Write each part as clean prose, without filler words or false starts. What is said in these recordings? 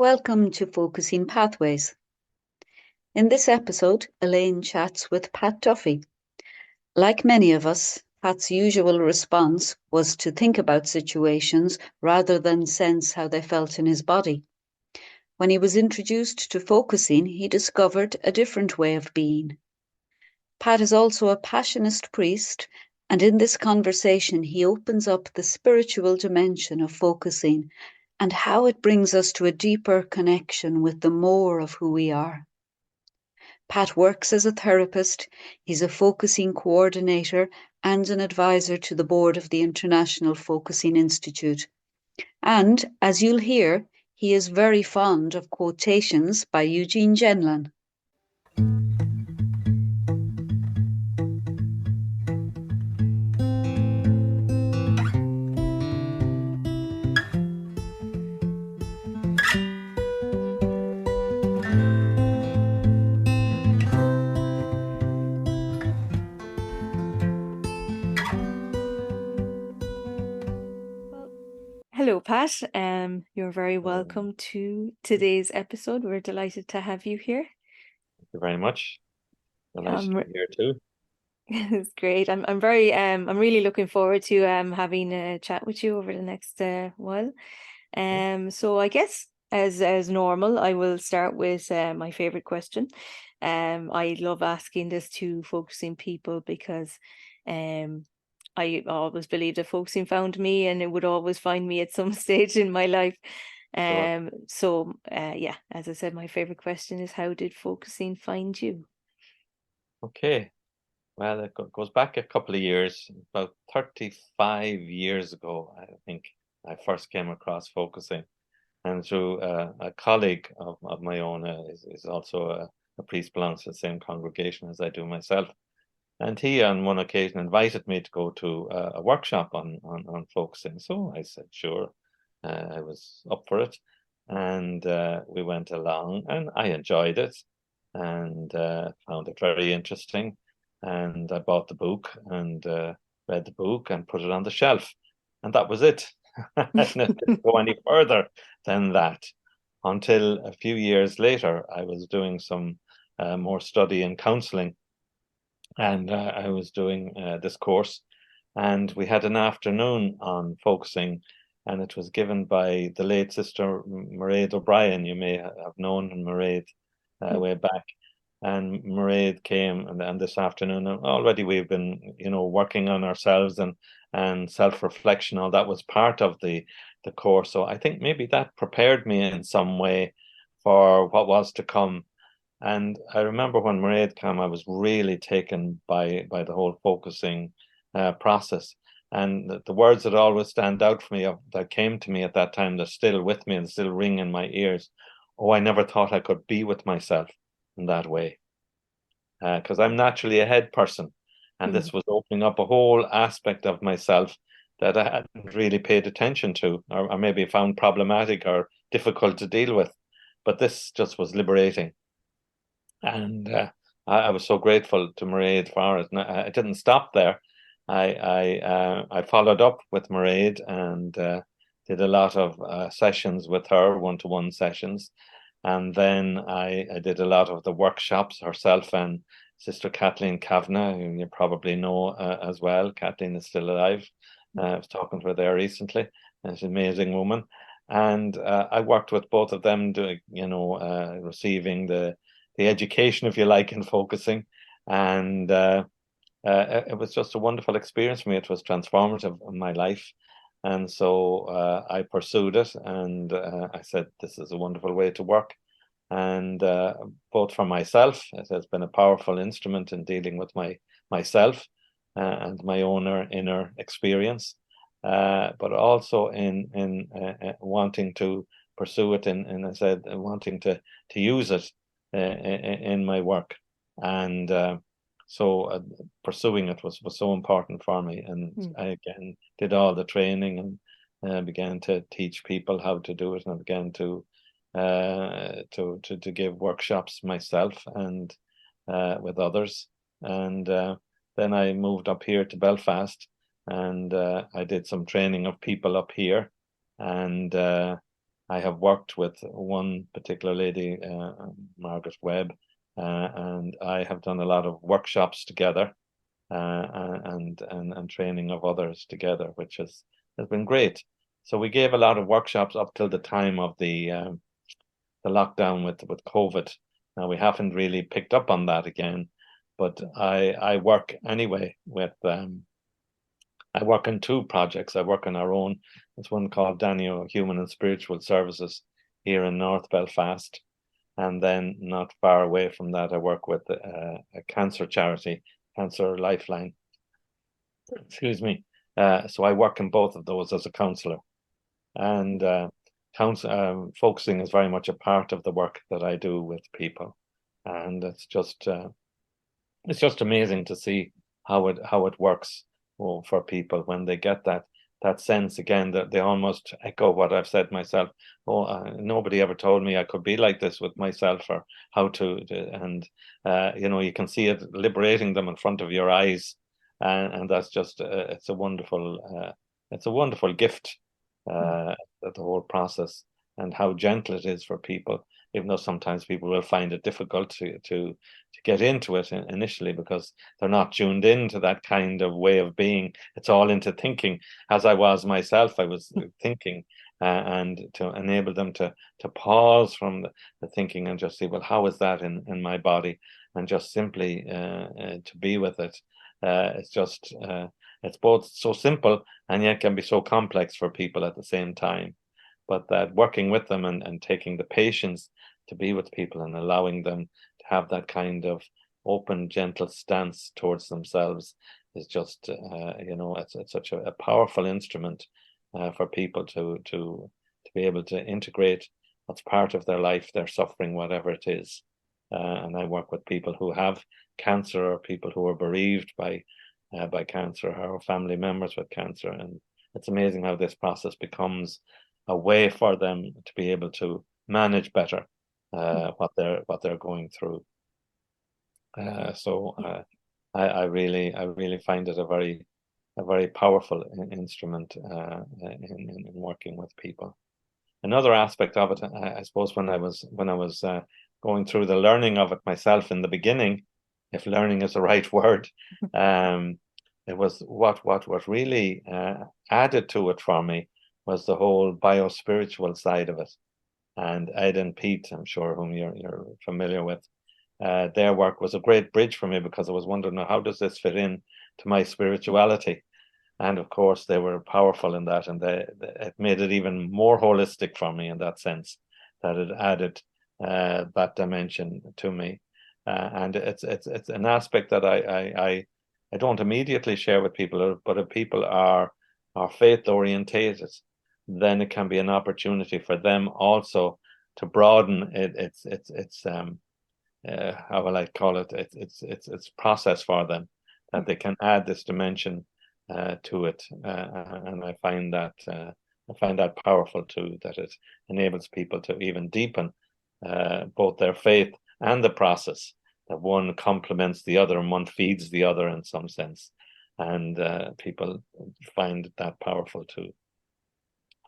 Welcome to Focusing Pathways. In this episode, Elaine chats with Pat Duffy. Like many of us, Pat's usual response was to think about situations rather than sense how they felt in his body. When he was introduced to focusing, he discovered a different way of being. Pat is also a Passionist priest, and in this conversation he opens up the spiritual dimension of focusing and how it brings us to a deeper connection with the more of who we are. Pat works as a therapist, he's a focusing coordinator and an advisor to the board of the International Focusing Institute. And, as you'll hear, he is very fond of quotations by Eugene Genlin. Hello, Pat. You're very welcome to today's episode. We're delighted to have you here. Thank you very much. Delighted to be here too. It's great. I'm really looking forward to having a chat with you over the next while. So I guess as normal, I will start with my favorite question. I love asking this to focusing people because I always believed that focusing found me and it would always find me at some stage in my life. Sure. Yeah, as I said, my favorite question is, how did focusing find you? Okay. Well, it goes back a couple of years, about 35 years ago, I think I first came across focusing. And through a colleague of my own is also a priest, belongs to the same congregation as I do myself. And he, on one occasion, invited me to go to a workshop on focusing. So I said, sure. I was up for it. And we went along, and I enjoyed it and found it very interesting. And I bought the book and read the book and put it on the shelf. And that was it. I didn't go any further than that until a few years later. I was doing some more study in counselling. And I was doing this course, and we had an afternoon on focusing, and it was given by the late Sister Mairead O'Brien. You may have known Mairead way back. And Mairead came, and this afternoon, and already we've been, working on ourselves and self-reflection. All that was part of the course. So I think maybe that prepared me in some way for what was to come. And I remember when Mairead came, I was really taken by the whole focusing process. And the words that always stand out for me, that came to me at that time, they're still with me and still ring in my ears. Oh, I never thought I could be with myself in that way. Because I'm naturally a head person. And this was opening up a whole aspect of myself that I hadn't really paid attention to, or maybe found problematic or difficult to deal with. But this just was liberating. And I was so grateful to Mairead for it. And I didn't stop there. I followed up with Mairead and did a lot of sessions with her, one-to-one sessions. And then I did a lot of the workshops herself and Sister Kathleen Kavanagh, who you probably know as well. Kathleen is still alive. I was talking to her there recently. She's an amazing woman. And I worked with both of them, doing, receiving the education, if you like, in focusing. And it was just a wonderful experience for me. It was transformative in my life. And so I pursued it, and I said, this is a wonderful way to work. And both for myself, it has been a powerful instrument in dealing with myself and my own inner experience, but also in wanting to pursue it, and I said, wanting to use it in my work. And so pursuing it was so important for me. And I again did all the training and began to teach people how to do it, and I began to give workshops myself and with others. And then I moved up here to Belfast, and I did some training of people up here, and I have worked with one particular lady, Margaret Webb, and I have done a lot of workshops together, and training of others together, which has been great. So we gave a lot of workshops up till the time of the lockdown with COVID. Now we haven't really picked up on that again, but I work anyway with I work on two projects. I work on our own. There's one called Daneo Human and Spiritual Services here in North Belfast. And then not far away from that, I work with a cancer charity, Cancer Lifeline. Excuse me. So I work in both of those as a counsellor. And focusing is very much a part of the work that I do with people. And it's just amazing to see how it works for people when they get that sense again, that they almost echo what I've said myself. Nobody ever told me I could be like this with myself, or how to, and you can see it liberating them in front of your eyes, and that's just it's a wonderful gift, the whole process, and how gentle it is for people, even though sometimes people will find it difficult to get into it initially, because they're not tuned into that kind of way of being. It's all into thinking, as I was myself. I was thinking, and to enable them to pause from the thinking and just see, well, how is that in my body, and just simply to be with it. It's both so simple and yet can be so complex for people at the same time. But that working with them and taking the patience to be with people and allowing them to have that kind of open, gentle stance towards themselves is just, it's such a powerful instrument for people to be able to integrate what's part of their life, their suffering, whatever it is. And I work with people who have cancer, or people who are bereaved by cancer, or family members with cancer. And it's amazing how this process becomes a way for them to be able to manage better what they're going through. I really find it a very powerful instrument in working with people. Another aspect of it, I suppose, when I was going through the learning of it myself in the beginning, if learning is the right word, it was what really added to it for me was the whole biospiritual side of it. And Ed and Pete, I'm sure, whom you're familiar with, their work was a great bridge for me, because I was wondering, how does this fit in to my spirituality? And of course, they were powerful in that, and it made it even more holistic for me in that sense, that it added that dimension to me. And it's an aspect that I don't immediately share with people, but if people are faith orientated, then it can be an opportunity for them also to broaden it's how will I call it? It's process for them, that they can add this dimension to it, and I find that powerful too, that it enables people to even deepen both their faith and the process, that one complements the other and one feeds the other in some sense, and people find that powerful too.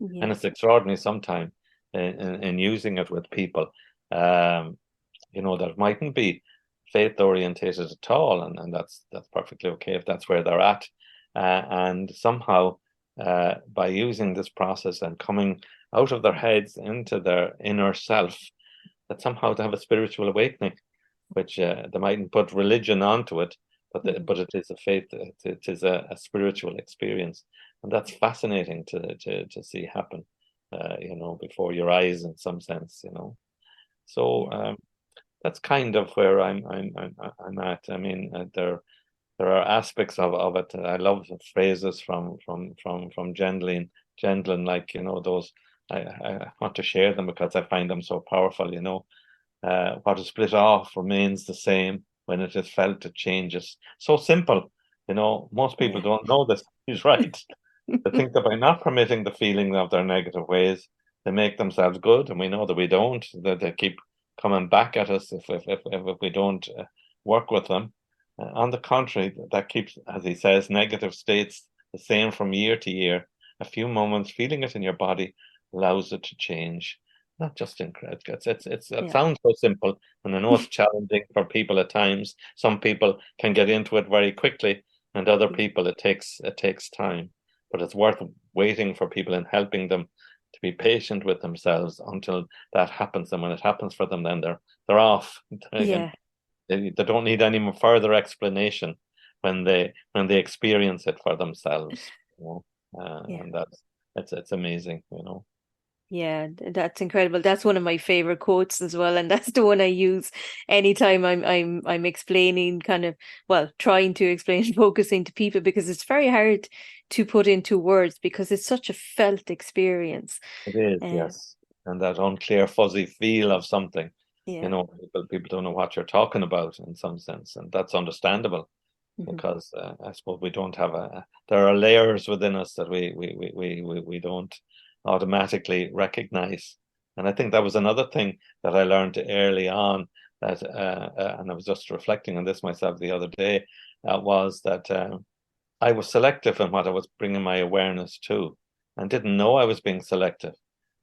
Yeah. And it's extraordinary sometimes in using it with people, that mightn't be faith orientated at all, and that's perfectly okay if that's where they're at, and somehow by using this process and coming out of their heads into their inner self, that somehow to have a spiritual awakening, which they mightn't put religion onto it, but it is a faith, it is a spiritual experience, and that's fascinating to see happen, before your eyes in some sense, So that's kind of where I'm at. I mean, there are aspects of it. I love the phrases from Gendlin, like, those. I want to share them because I find them so powerful. What is split off remains the same. When it is felt, it changes. So simple. Most people don't know this. He's right. They think that by not permitting the feeling of their negative ways, they make themselves good, and we know that we don't. That they keep coming back at us if we don't work with them. On the contrary, that keeps, as he says, negative states the same from year to year. A few moments feeling it in your body allows it to change. Not just incredible. It sounds so simple, and I know it's challenging for people at times. Some people can get into it very quickly, and other people it takes time. But it's worth waiting for people and helping them to be patient with themselves until that happens. And when it happens for them, then they're off. Yeah. They don't need any further explanation when they experience it for themselves. And it's amazing, Yeah, that's incredible. That's one of my favorite quotes as well, and that's the one I use anytime I'm explaining, trying to explain focusing to people, because it's very hard to put into words because it's such a felt experience. It is, yes, and that unclear, fuzzy feel of something. Yeah. People don't know what you're talking about in some sense, and that's understandable. Because I suppose we don't have there are layers within us that we don't automatically recognize. And I think that was another thing that I learned early on, that and I was just reflecting on this myself the other day, was that I was selective in what I was bringing my awareness to, and didn't know I was being selective.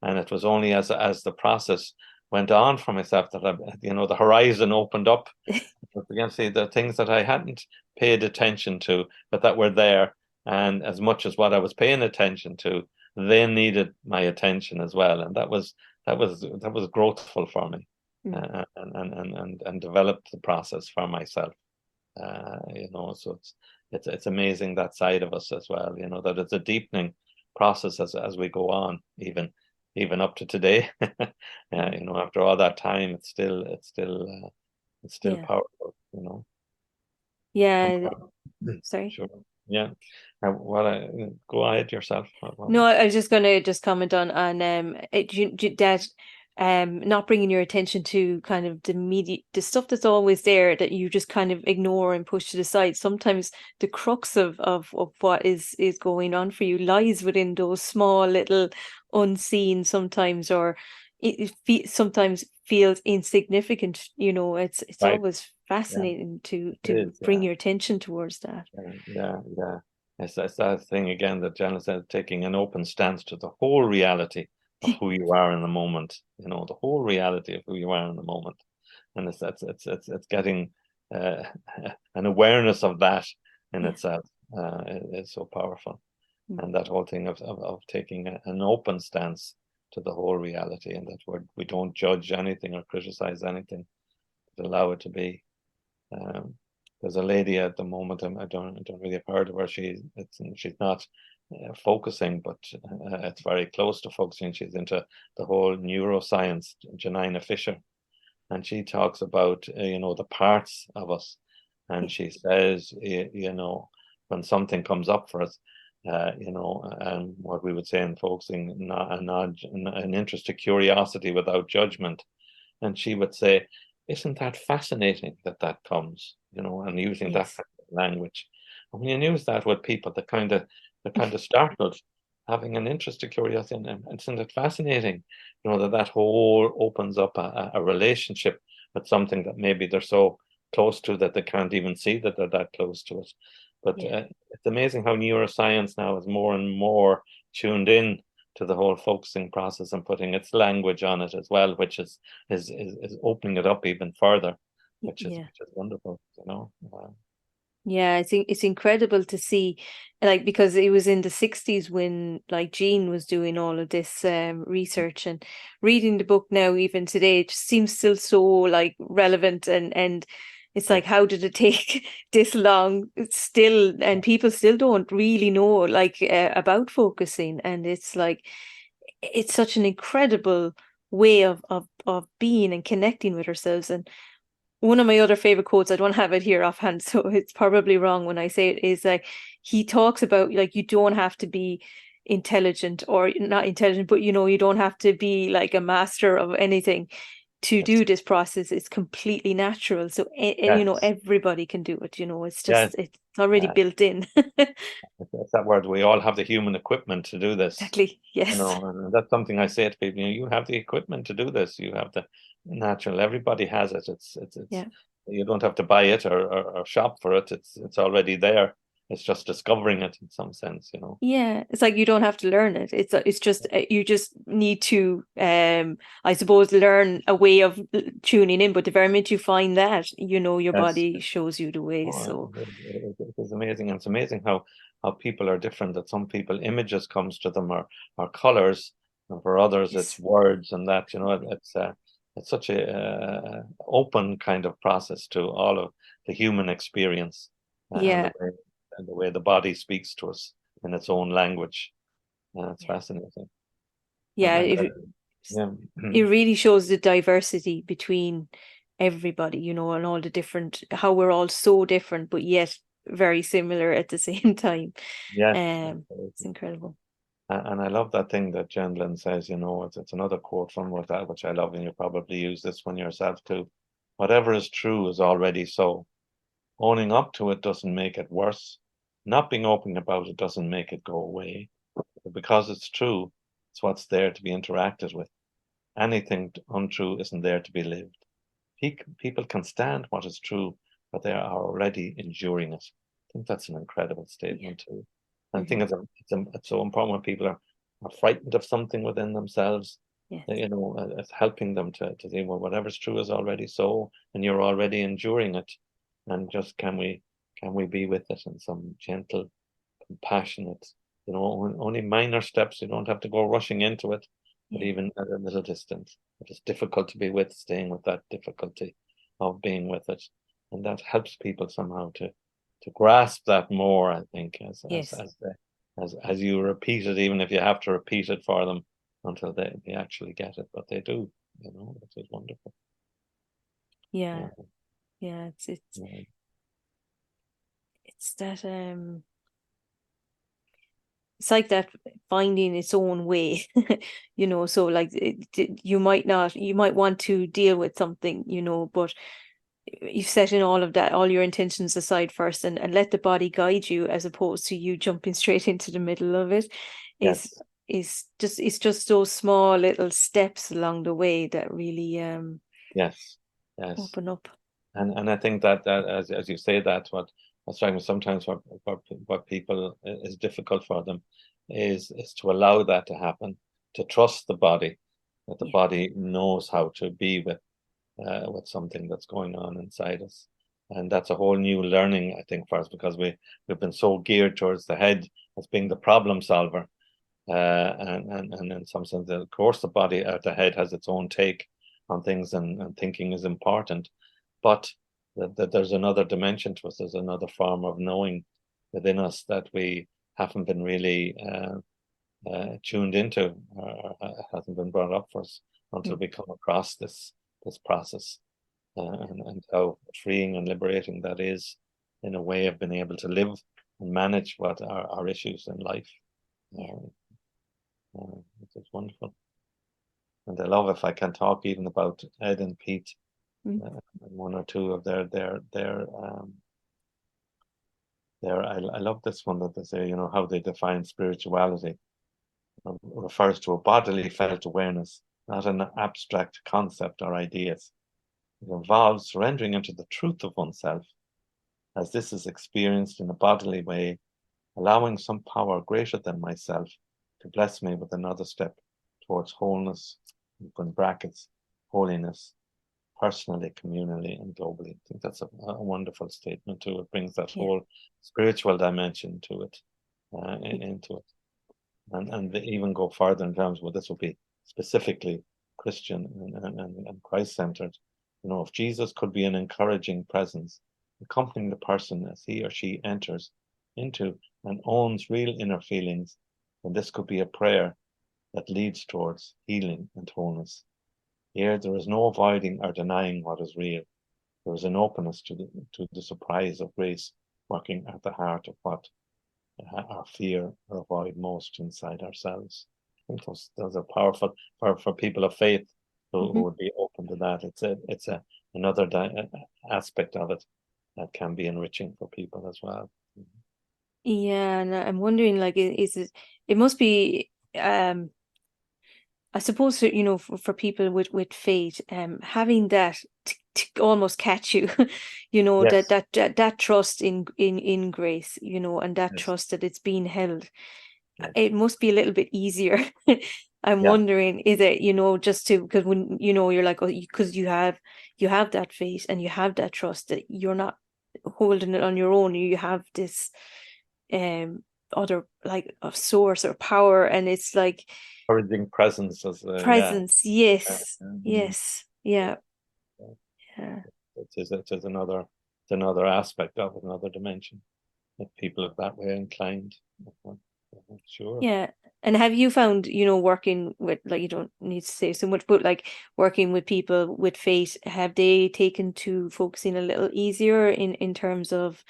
And it was only as the process went on for myself that the horizon opened up. I began to see the things that I hadn't paid attention to, but that were there. And as much as what I was paying attention to, they needed my attention as well. And that was growthful for me, and developed the process for myself. So it's amazing, that side of us as well. That it's a deepening process as we go on, even up to today. After all that time, it's still powerful. Yeah. Sorry. Sure. Yeah. Go ahead yourself. No, I was just going to comment on that not bringing your attention to kind of the stuff that's always there that you just kind of ignore and push to the side. Sometimes the crux of what is going on for you lies within those small little unseen sometimes, or sometimes feels insignificant. It's Right. always fascinating to is, bring your attention towards that. Yeah. It's that thing again that Janice said, taking an open stance to the whole reality of who you are in the moment. The whole reality of who you are in the moment, and it's getting an awareness of that in itself. It's so powerful, and that whole thing of taking an open stance to the whole reality, and that we don't judge anything or criticize anything, but allow it to be. There's a lady at the moment, I don't really have heard of her. She's not focusing, but it's very close to focusing. She's into the whole neuroscience, Janina Fisher, and she talks about the parts of us, and she says when something comes up for us, and what we would say in focusing, an interested curiosity without judgment, and she would say, isn't that fascinating that comes, and using that kind of language. And when you use that with people, they're kind of startled, having an interest or curiosity, and isn't it fascinating, that whole opens up a relationship with something that maybe they're so close to that they can't even see that they're that close to it. But it's amazing how neuroscience now is more and more tuned in to the whole focusing process and putting its language on it as well, which is opening it up even further, which is wonderful, Yeah, I think it's incredible to see, because it was in the 60s when Jean was doing all of this research, and reading the book now, even today, it just seems still so relevant, and it's how did it take this long still, and people still don't really know about focusing, and it's it's such an incredible way of being and connecting with ourselves. And one of my other favorite quotes, I don't have it here offhand, so it's probably wrong when I say it, is he talks about you don't have to be intelligent, or not intelligent, but you don't have to be a master of anything to do this process. It's completely natural. So everybody can do it. It's just it's already built in. That's that word. We all have the human equipment to do this. Exactly. Yes. And that's something I say to people. You have the equipment to do this. You have the natural. Everybody has it. It's you don't have to buy it or shop for it. It's already there. It's just discovering it in some sense, you know. Yeah, it's like you don't have to learn it. It's just you just need to I suppose learn a way of tuning in, but the very minute you find that, you know, your Yes. body shows you the way. So It is amazing. And it's amazing how people are different, that some people images comes to them or colors, and for others yes. it's words, and that, you know, it's such a open kind of process to all of the human experience, Yeah. and the way the body speaks to us in its own language. It's Yeah. fascinating. Yeah, And yeah. it really shows the diversity between everybody, you know, and all the different, how we're all so different, but yet very similar at the same time. Yes, It's absolutely. incredible. And I love that thing that Jen Lynn says, you know, it's another quote from what that, which I love, and you probably use this one yourself too. Whatever is true is already so. Owning up to it doesn't make it worse. Not being open about it doesn't make it go away. But because it's true, it's what's there to be interacted with. Anything untrue isn't there to be lived. People can stand what is true, but they are already enduring it. I think that's an incredible statement too. And I think it's so important when people are frightened of something within themselves. Yes. You know, it's helping them to think, well, whatever's true is already so, and you're already enduring it. And just can we be with it in some gentle, compassionate, you know, only minor steps. You don't have to go rushing into it, but even at a little distance. If it's difficult to be with, staying with that difficulty of being with it, and that helps people somehow to grasp that more. I think as you repeat it, even if you have to repeat it for them until they actually get it, but they do. You know, which is wonderful. Yeah. It's Yeah. it's that it's like that finding its own way, you know. So like you might want to deal with something, you know, but you've set in all your intentions aside first, and let the body guide you, as opposed to you jumping straight into the middle of it. Yes. It's just those small little steps along the way that really Yes. open up. And I think that as you say that, what's striking me sometimes, what people is difficult for them is to allow that to happen, to trust the body, that the body knows how to be with something that's going on inside us. And that's a whole new learning, I think, for us, because we've been so geared towards the head as being the problem solver. And in some sense, of course, the body, the head has its own take on things, and thinking is important. But that there's another dimension to us, there's another form of knowing within us that we haven't been really tuned into, or hasn't been brought up for us until we come across this process, and how freeing and liberating that is, in a way of being able to live and manage what our issues in life. It's wonderful. And I love, if I can talk even about Ed and Pete, one or two of their I love this one that they say, you know, how they define spirituality. Refers to a bodily felt awareness, not an abstract concept or ideas. It involves surrendering into the truth of oneself, as this is experienced in a bodily way, allowing some power greater than myself to bless me with another step towards wholeness, in brackets, holiness, personally, communally, and globally. I think that's a wonderful statement too. It brings that whole spiritual dimension to it, into it. And they even go further in terms of, well, this will be specifically Christian and Christ-centered. You know, if Jesus could be an encouraging presence, accompanying the person as he or she enters into and owns real inner feelings, then this could be a prayer that leads towards healing and wholeness. Here, there is no avoiding or denying what is real. There is an openness to the surprise of grace working at the heart of what our fear or avoid most inside ourselves. I think those are powerful for people of faith who would be open to that. It's another aspect of it that can be enriching for people as well. Yeah, and I'm wondering, like, is it? It must be. I suppose, you know, for people with faith, having that to almost catch you, you know, Yes. that trust in grace, you know, and that Yes. trust that it's being held. Yes. It must be a little bit easier. I'm Yeah. wondering, is it, you know, just to, because when, you know, you're like, oh, because you have that faith and you have that trust that you're not holding it on your own. You have this other, like, a source or power, and it's like Encouraging presence as presence. Yes. Mhm. Yes. Yeah. Yeah. Yeah. It is another aspect of it, another dimension. If people are that way inclined. Sure. Yeah. And have you found, you know, working with, like, you don't need to say so much, but like working with people with faith, have they taken to focusing a little easier in terms of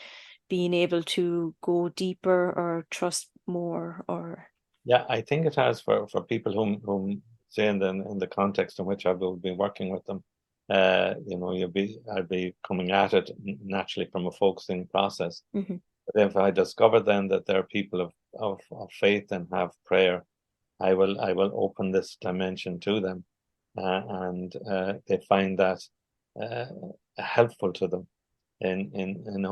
being able to go deeper or trust more, or? Yeah, I think it has for people whom say in the context in which I've been working with them. You know, I'd be coming at it naturally from a focusing process. Mm-hmm. But if I discover then that there are people of faith and have prayer, I will open this dimension to them, and they find that helpful to them in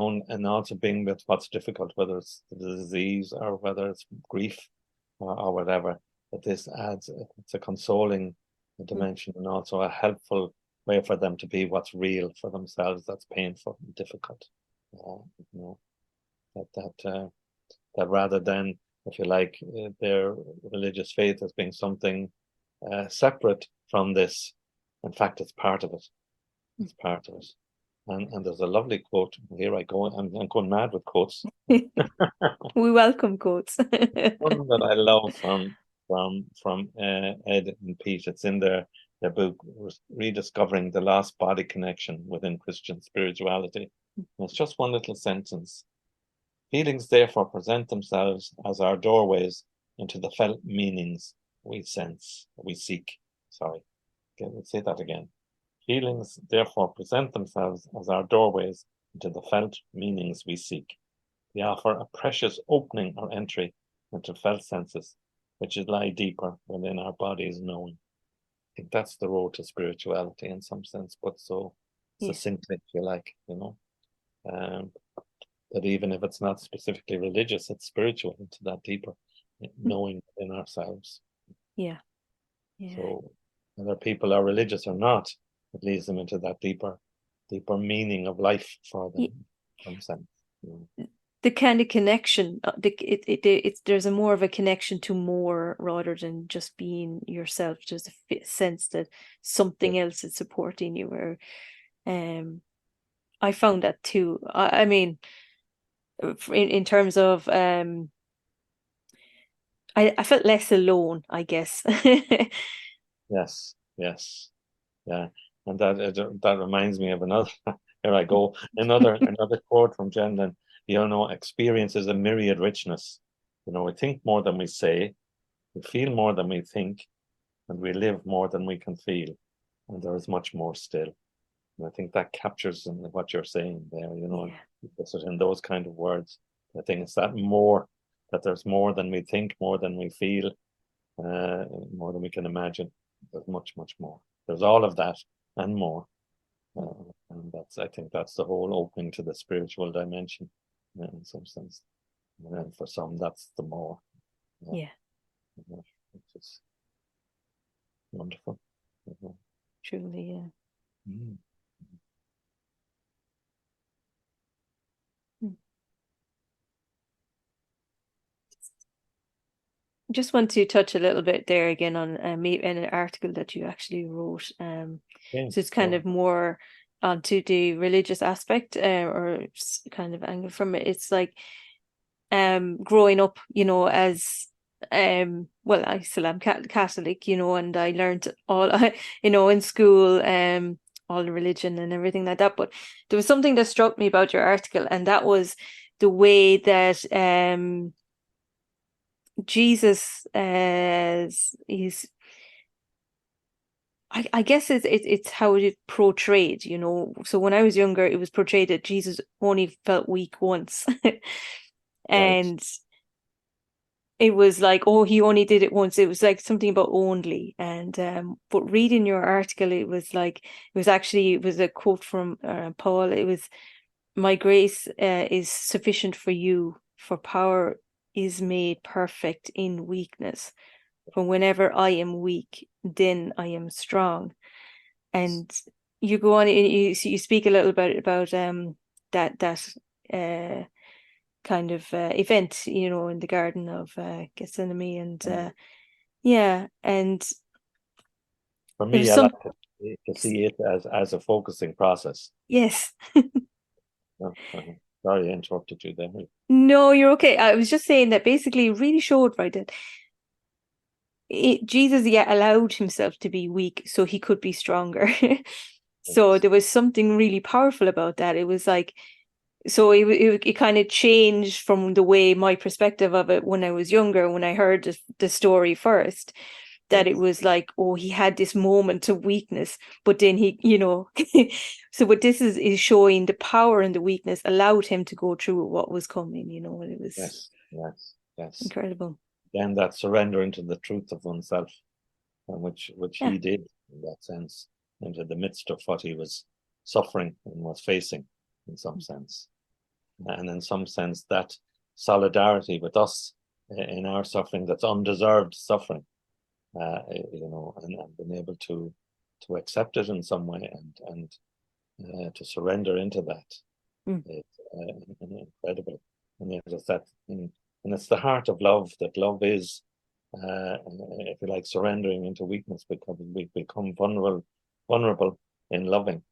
also being with what's difficult, whether it's the disease or whether it's grief or whatever. That this adds, it's a consoling dimension and also a helpful way for them to be what's real for themselves, that's painful and difficult. You know, that rather than, if you like, their religious faith as being something separate from this. In fact, it's part of it. It's part of it. And there's a lovely quote. Here I go. I'm going mad with quotes. We welcome quotes. One that I love from Ed and Pete. It's in their book, Rediscovering the Lost Body Connection Within Christian Spirituality. And it's just one little sentence. Feelings therefore present themselves as our doorways into the felt meanings we seek. Sorry, let's say that again. Feelings therefore present themselves as our doorways into the felt meanings we seek. They offer a precious opening or entry into felt senses, which lie deeper within our body's knowing. I think that's the road to spirituality in some sense, but so succinctly, if you like, you know. That even if it's not specifically religious, it's spiritual, into that deeper knowing within ourselves. Yeah. Yeah. So whether people are religious or not, it leads them into that deeper meaning of life for them, some sense. You know. The kind of connection, there's a more of a connection to more rather than just being yourself. Just a sense that something else is supporting you. Or, I found that too. I mean, in terms of, I felt less alone, I guess. Yes, yeah, and that reminds me of another. Here I go, another quote from Jen. Then, you know, experience is a myriad richness. You know, we think more than we say, we feel more than we think, and we live more than we can feel, and there is much more still. And I think that captures what you're saying there. You know, puts it in those kind of words. I think it's that more, that there's more than we think, more than we feel, more than we can imagine. There's much, much more. There's all of that and more. And I think that's the whole opening to the spiritual dimension in some sense. And then for some, that's the more. Yeah. Which is wonderful. Truly, yeah. Mm. Just want to touch a little bit there again on an article that you actually wrote. So it's kind of more onto the religious aspect, or kind of angle from it. It's like growing up, you know, as well, I still am Catholic, you know, and I learned all, you know, in school, all the religion and everything like that. But there was something that struck me about your article, and that was the way that Jesus is, I guess it's how it portrayed, you know. So when I was younger, it was portrayed that Jesus only felt weak once. And it was like, oh, he only did it once. It was like something about only. And but reading your article, it was a quote from Paul. It was, my grace is sufficient for you, for power is made perfect in weakness. For whenever I am weak, then I am strong. And you go on, you speak a little bit about that kind of event, in the Garden of Gethsemane, and yeah, and For there me, was I some, like to see it as a focusing process. yes. No, sorry, I interrupted you there. No, you're okay. I was just saying that basically it really showed, right, that Jesus, allowed himself to be weak so he could be stronger. So there was something really powerful about that. It was like, so it kind of changed from the way my perspective of it when I was younger, when I heard the story first, that it was like, oh, he had this moment of weakness, but then he, so what this is showing, the power and the weakness allowed him to go through what was coming, and it was yes. incredible. Then that surrender into the truth of oneself, which he did in that sense, into the midst of what he was suffering and was facing, in some sense. And in some sense, that solidarity with us in our suffering, that's undeserved suffering, and being able to accept it in some way and to surrender into that. It's incredible. And it's that, and it's the heart of love, that love is, if you like, surrendering into weakness, because we become vulnerable in loving.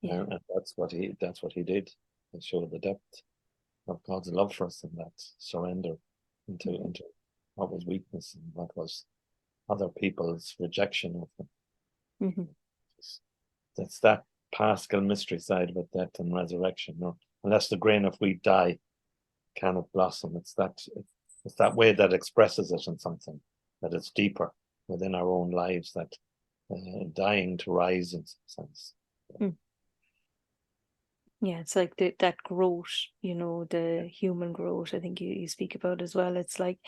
And that's what he did. He showed the depth of God's love for us in that surrender into what was weakness and what was other people's rejection of them. That's that Paschal mystery side of it, death and resurrection. No, unless the grain of wheat die, cannot blossom. It's that way that expresses it in something, that it's deeper within our own lives, that dying to rise in some sense. Yeah, it's like that growth, the human growth, I think you speak about as well. It's like,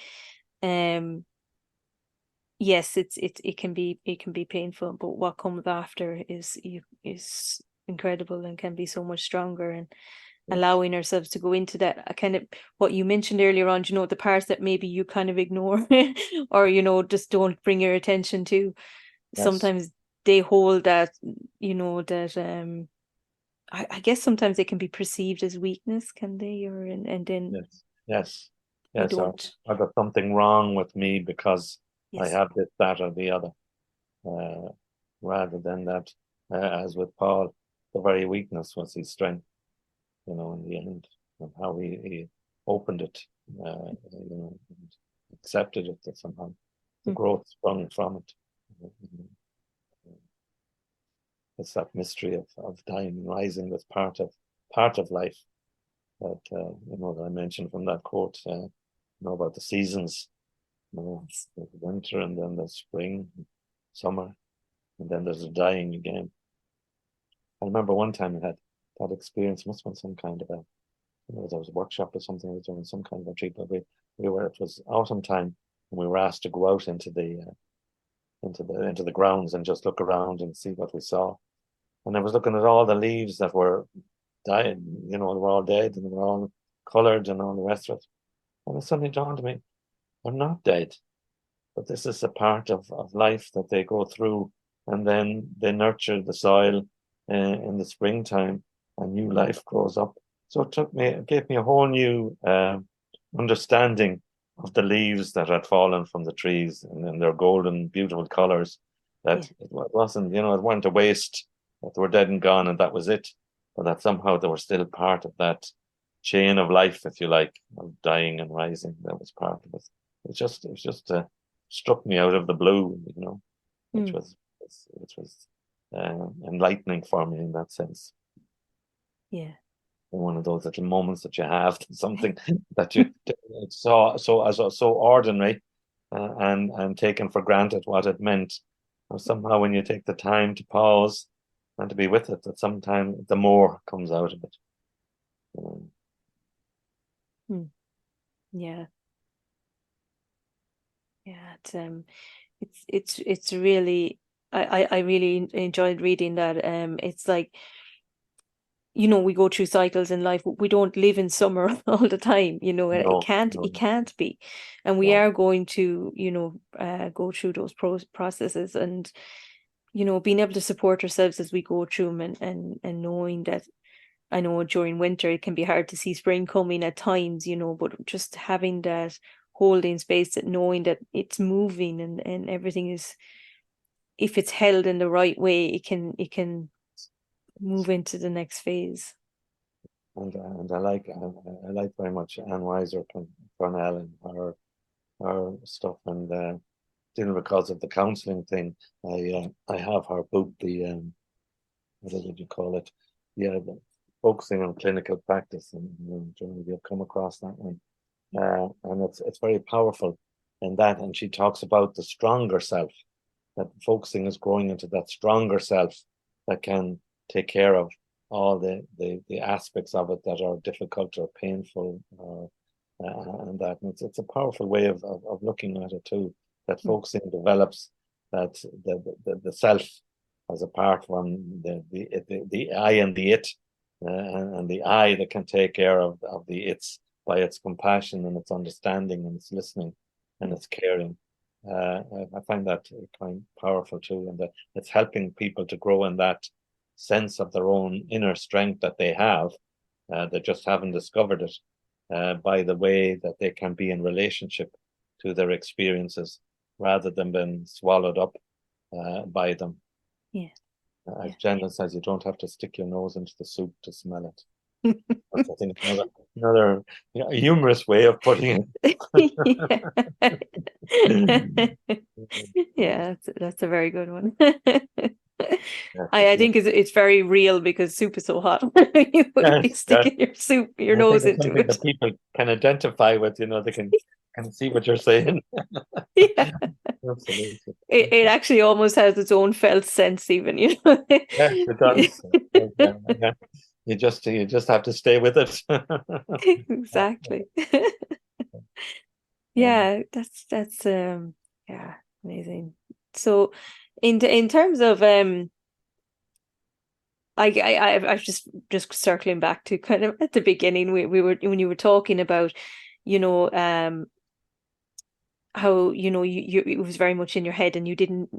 yes, it can be painful, but what comes after is incredible and can be so much stronger. And allowing ourselves to go into that kind of what you mentioned earlier on, the parts that maybe you kind of ignore or just don't bring your attention to. Sometimes they hold that, that I guess sometimes they can be perceived as weakness, can they? And then yes. Don't. Or there's something wrong with me because I Yes. have this, that, or the other. Rather than that, as with Paul, the very weakness was his strength. In the end, and how he opened it, and accepted it, that somehow the growth sprung from it. It's that mystery of dying and rising that's part of life. That that I mentioned from that quote, about the seasons. There's winter, and then there's spring, summer, and then there's a dying again. I remember one time I had that experience. Must have been some kind of there was a workshop or something. I was doing some kind of a treatment. It was autumn time, and we were asked to go out into the grounds and just look around and see what we saw. And I was looking at all the leaves that were dying. They were all dead, and they were all coloured and all the rest of it. And it suddenly dawned on me, they're not dead, but this is a part of life that they go through, and then they nurture the soil in the springtime, and new life grows up. So it gave me a whole new understanding of the leaves that had fallen from the trees, and in their golden, beautiful colors. That it wasn't, it weren't a waste, that they were dead and gone, and that was it. But that somehow they were still part of that chain of life, if you like, of dying and rising. That was part of it. It just struck me out of the blue, which was enlightening for me in that sense. Yeah. One of those little moments that you have, something that you saw so ordinary, and taken for granted what it meant. Or somehow when you take the time to pause and to be with it, that sometimes the more comes out of it. Yeah. Yeah, it's really, I really enjoyed reading that. It's like, we go through cycles in life. We don't live in summer all the time, it No, can't, no, it can't be. And we yeah, are going to, go through those processes, and, being able to support ourselves as we go through them, and knowing that, I know during winter it can be hard to see spring coming at times, but just having that holding space, that knowing that it's moving, and everything is, if it's held in the right way, it can move into the next phase. and I like very much Anne Weiser Cornell and her stuff, and because of the counselling thing, I have her book, the what did you call it? Yeah, focusing on clinical practice, and you'll come across that one. And it's very powerful in that, and she talks about the stronger self, that focusing is growing into that stronger self that can take care of all the aspects of it that are difficult or painful, and that, and it's a powerful way of looking at it too, that focusing develops that the self as apart from the I and the it, and the I that can take care of the it's by its compassion and its understanding and its listening and its caring. I find that quite powerful too, and that it's helping people to grow in that sense of their own inner strength that they have. They just haven't discovered it, by the way that they can be in relationship to their experiences rather than being swallowed up by them. Yeah. As Jenna says, you don't have to stick your nose into the soup to smell it. That's, I think, another humorous way of putting it. Yeah, that's a very good one. Yeah, I think it's very real, because soup is so hot. You be yes, sticking your I think nose it's into something it. that people can identify with. They can see what you're saying. Yeah. Absolutely. It actually almost has its own felt sense, even, Yes, it does. Yeah. You just have to stay with it. Exactly. Yeah, that's yeah, amazing. So in terms of I've just circling back to kind of at the beginning, we were, when you were talking about, how, you it was very much in your head, and you didn't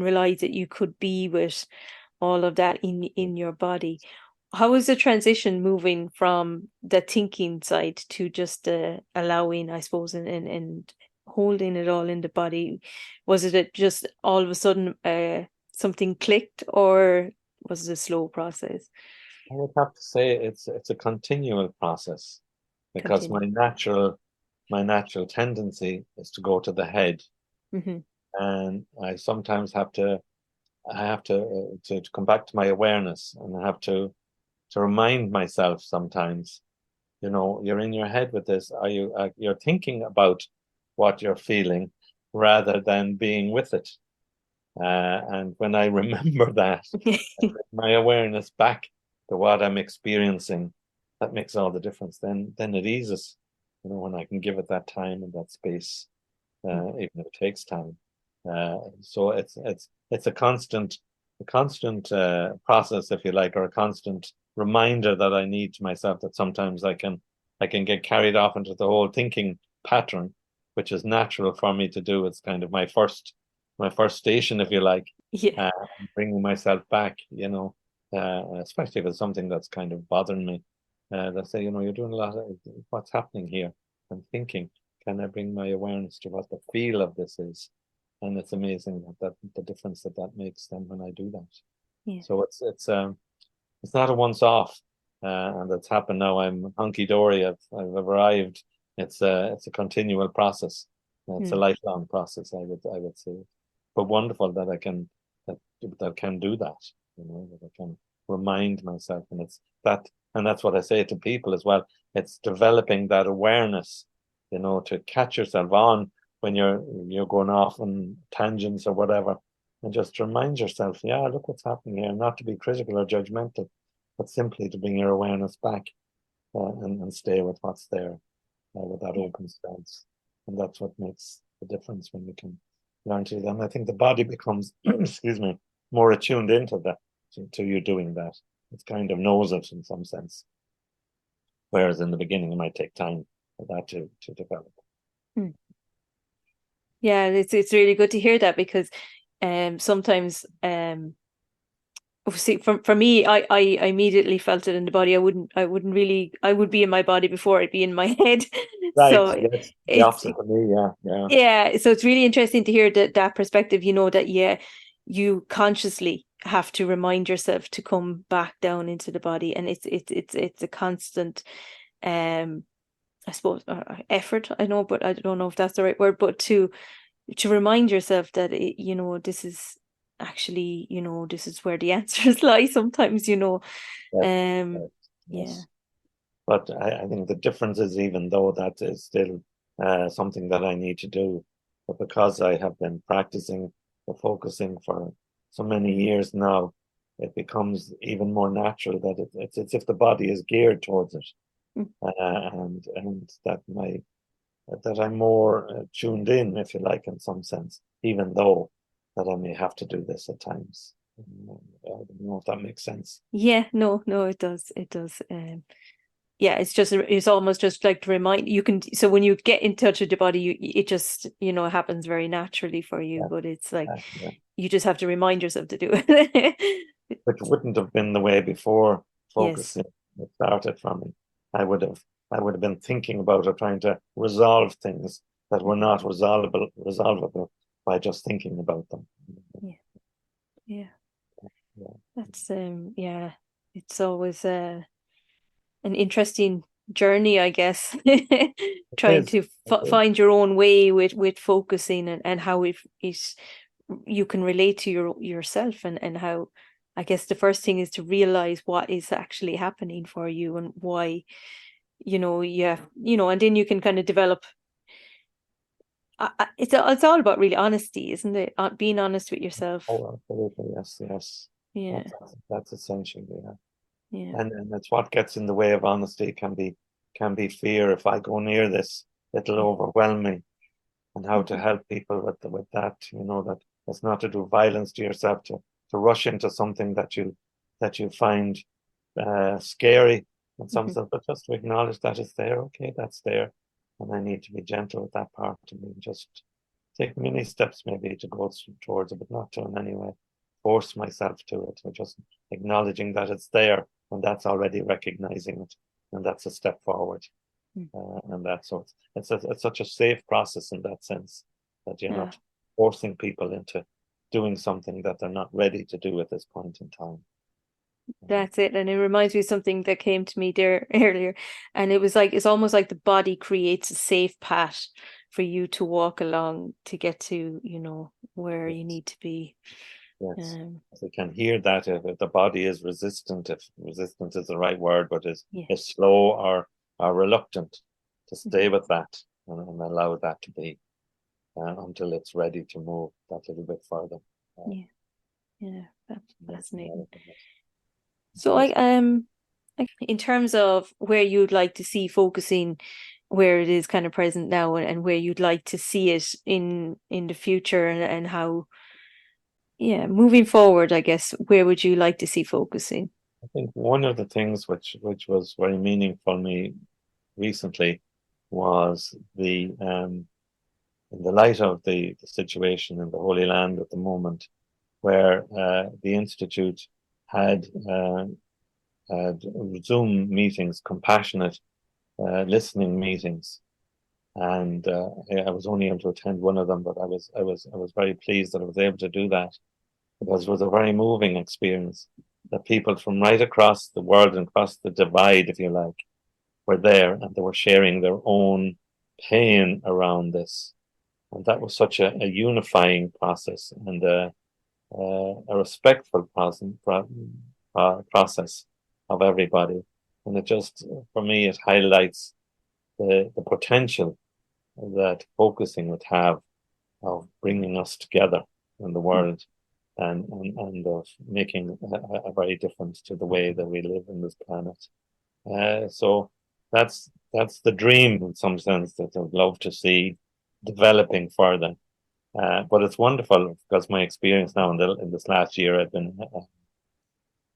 realize that you could be with all of that in your body. How was the transition moving from the thinking side to just allowing, I suppose, and holding it all in the body? Was it just all of a sudden something clicked, or was it a slow process? I would have to say it's a continual process, because Continue. my natural tendency is to go to the head, Hmm. and I sometimes have to to come back to my awareness, and I have to remind myself sometimes, you're in your head with this. Are you you're thinking about what you're feeling rather than being with it. And when I remember that, I bring my awareness back to what I'm experiencing, that makes all the difference. Then it eases, when I can give it that time and that space, even if it takes time. So it's a constant process, if you like, or a constant reminder that I need to myself, that sometimes I can get carried off into the whole thinking pattern, which is natural for me to do. It's kind of my first station, if you like, Yeah. uh, bringing myself back, especially if it's something that's kind of bothering me. Let's say, you're doing a lot of what's happening here. I'm thinking, can I bring my awareness to what the feel of this is? And it's amazing that the difference that makes then when I do that. Yeah. So it's not a once off, and that's happened now. I'm hunky dory. I've arrived. It's a continual process. It's a Mm. lifelong process. I would say, but wonderful that I can do that. That I can remind myself, and that's what I say to people as well. It's developing that awareness, to catch yourself on when you're going off on tangents or whatever, and just remind yourself, yeah, look what's happening here. Not to be critical or judgmental, but simply to bring your awareness back, and stay with what's there, with that Yeah. open stance. And that's what makes the difference when you can learn to do that. And I think the body becomes, excuse me, more attuned into that, to you doing that. It kind of knows it in some sense. Whereas in the beginning, it might take time for that to develop. Yeah, it's really good to hear that, because sometimes see, for me, I immediately felt it in the body. I would be in my body before I'd be in my head. Right. So Yes. The it's opposite for me. Yeah. yeah. So it's really interesting to hear that perspective. That you consciously have to remind yourself to come back down into the body, and it's a constant, I suppose, effort. I know, but I don't know if that's the right word. But to remind yourself that this is actually, this is where the answers lie sometimes. Yes. Yes. Yeah. But I think the difference is, even though that is still something that I need to do, but because I have been practicing the focusing for so many years now, it becomes even more natural that it's as if the body is geared towards it, and that I'm more tuned in, if you like, in some sense, even though that I may have to do this at times. I don't know if that makes sense. Yeah, no, it does. Yeah, it's almost just like to remind you can. So when you get in touch with the body, it just happens very naturally for you. Yeah. But it's like Yeah. you just have to remind yourself to do it. Which wouldn't have been the way before Yes. focusing started from me. I would have been thinking about or trying to resolve things that were not resolvable by just thinking about them. Yeah. That's it's always an interesting journey, I guess. Trying to find your own way with focusing, and how it you can relate to yourself, and how, I guess, the first thing is to realize what is actually happening for you and why, and then you can kind of develop. It's all about really honesty, isn't it? Being honest with yourself. Oh, absolutely, yes. Yeah. That's essential. Yeah. And it's what gets in the way of honesty can be fear. If I go near this, it'll overwhelm me. And how to help people with that, that it's not to do violence to yourself, to rush into something that you find scary in some sense, but just to acknowledge that it's there. Okay, that's there, and I need to be gentle with that part of me. Just take many steps maybe to go towards it, but not to in any way force myself to it. Or just acknowledging that it's there, and that's already recognizing it, and that's a step forward. And that's so it's such a safe process in that sense, that you're not forcing people into doing something that they're not ready to do at this point in time. That's it. And it reminds me of something that came to me there earlier. And it was like, it's almost like the body creates a safe path for you to walk along to get to, where you need to be. Yes. We can hear that if the body is resistant, if resistance is the right word, but is slow or reluctant, to stay with that and allow that to be until it's ready to move that little bit further. That's fascinating. So in terms of where you'd like to see focusing, where it is kind of present now, and where you'd like to see it in the future, and how, moving forward, I guess, where would you like to see focusing? I think one of the things which was very meaningful me recently was in the light of the situation in the Holy Land at the moment, where the Institute had Zoom meetings, compassionate listening meetings, and I was only able to attend one of them, but I was very pleased that I was able to do that, because it was a very moving experience. That people from right across the world and across the divide, if you like, were there, and they were sharing their own pain around this. And that was such a unifying process, and a respectful process of everybody. And it just, for me, it highlights the potential that focusing would have of bringing us together in the world, and of making a very difference to the way that we live in this planet. So that's the dream, in some sense, that I'd love to see developing further. But it's wonderful because my experience now in this last year, I've been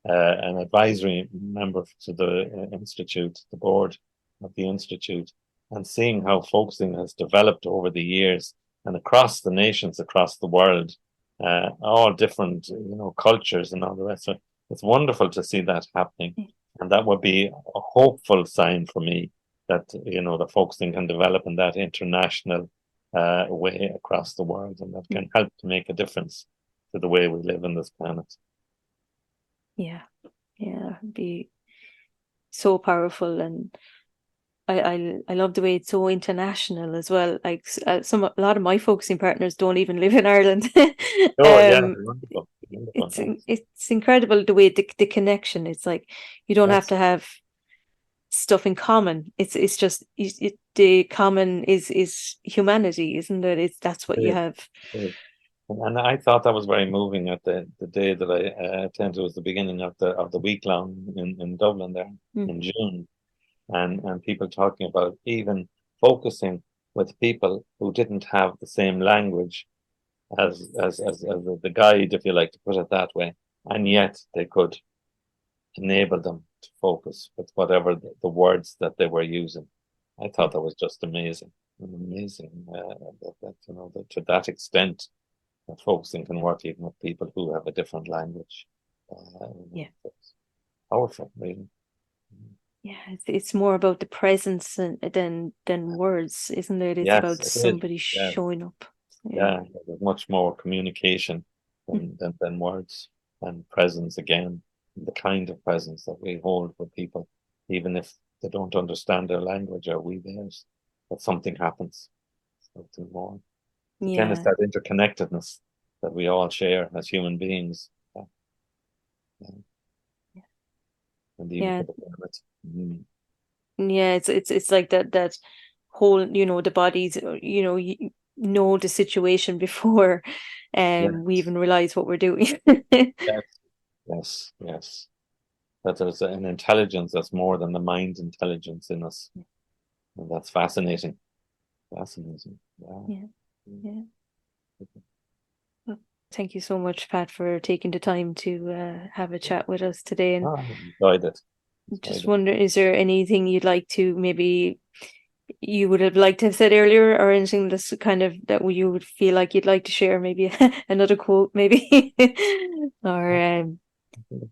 an advisory member to the institute, the board of the institute, and seeing how focusing has developed over the years and across the nations, across the world, all different, cultures and all the rest of it. It's wonderful to see that happening, and that would be a hopeful sign for me that the focusing can develop in that international way across the world, and that can help to make a difference to the way we live on this planet. Yeah, it'd be so powerful, and I love the way it's so international as well. Like a lot of my focusing partners don't even live in Ireland. Wonderful. It's incredible the way the connection. It's like you don't have to have stuff in common. It's just the common is humanity, isn't it? That's what you have. And I thought that was very moving at the day that I attended. It was the beginning of the week long in Dublin there in June, and people talking about even focusing with people who didn't have the same language as the guide, if you like to put it that way, and yet they could enable them to focus with whatever the words that they were using. I thought that was just amazing, that to that extent that focusing can work even with people who have a different language. It's powerful, really. Yeah, it's more about the presence than words, isn't it? It's about somebody showing up. Yeah, there's much more communication than words, and presence again, the kind of presence that we hold with people, even if they don't understand their language or we theirs, that something happens, something more. Again, it's that interconnectedness that we all share as human beings. And even for the planet. Yeah, it's like that whole, the bodies, know the situation before we even realize what we're doing. Yes. That there's an intelligence that's more than the mind intelligence in us. And that's fascinating. Yeah. Well, thank you so much, Pat, for taking the time to have a chat with us today. And I enjoyed it. Just wonder, is there anything you'd like to maybe you would have liked to have said earlier, or anything that's kind of that you would feel like you'd like to share? Maybe another quote, maybe, or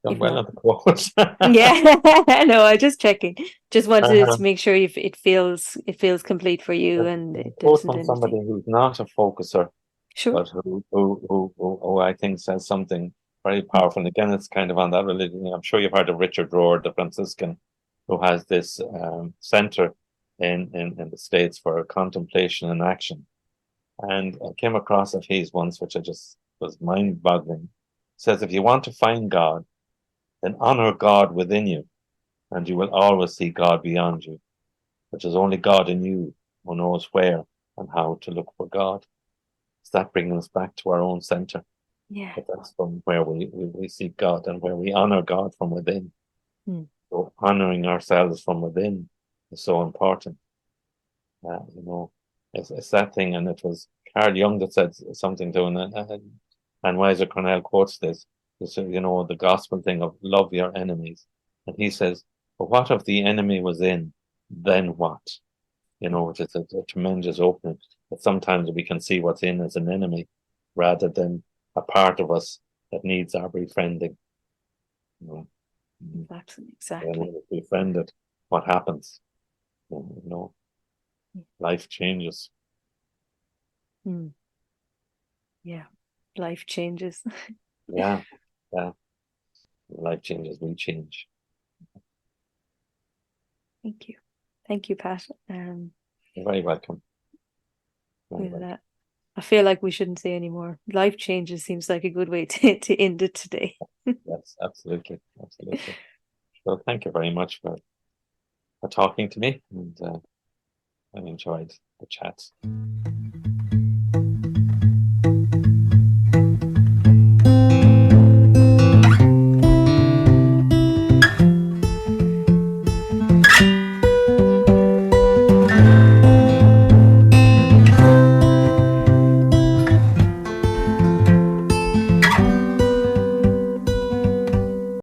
done well on the quotes. Yeah, no, I'm just checking. Just wanted to make sure it feels complete for you, and it quote isn't from somebody anything. who's not a focuser, Sure. but who I think says something very powerful. And again, it's kind of on that religion. I'm sure you've heard of Richard Rohr, the Franciscan, who has this center in the States for contemplation and action. And I came across a piece once, which I just was mind-boggling. It says, if you want to find God, then honor God within you, and you will always see God beyond you, which is only God in you who knows where and how to look for God. Does that bring us back to our own center? Yeah. But that's from where we seek God and where we honor God from within. So honoring ourselves from within is so important. It's that thing, and it was Carl Jung that said something to it, and Weiser Cornell quotes this, the gospel thing of love your enemies. And he says, but what if the enemy was in, then what? Which is a tremendous opening. But sometimes we can see what's in as an enemy rather than a part of us that needs our befriending. Exactly. When we're befriended, what happens? Life changes. Yeah, life changes. Yeah. Life changes, we change. Thank you, Pat. You're very welcome. That, I feel like we shouldn't say any more. Life changes seems like a good way to end it today. Yes, absolutely. So thank you very much for talking to me, and I enjoyed the chat.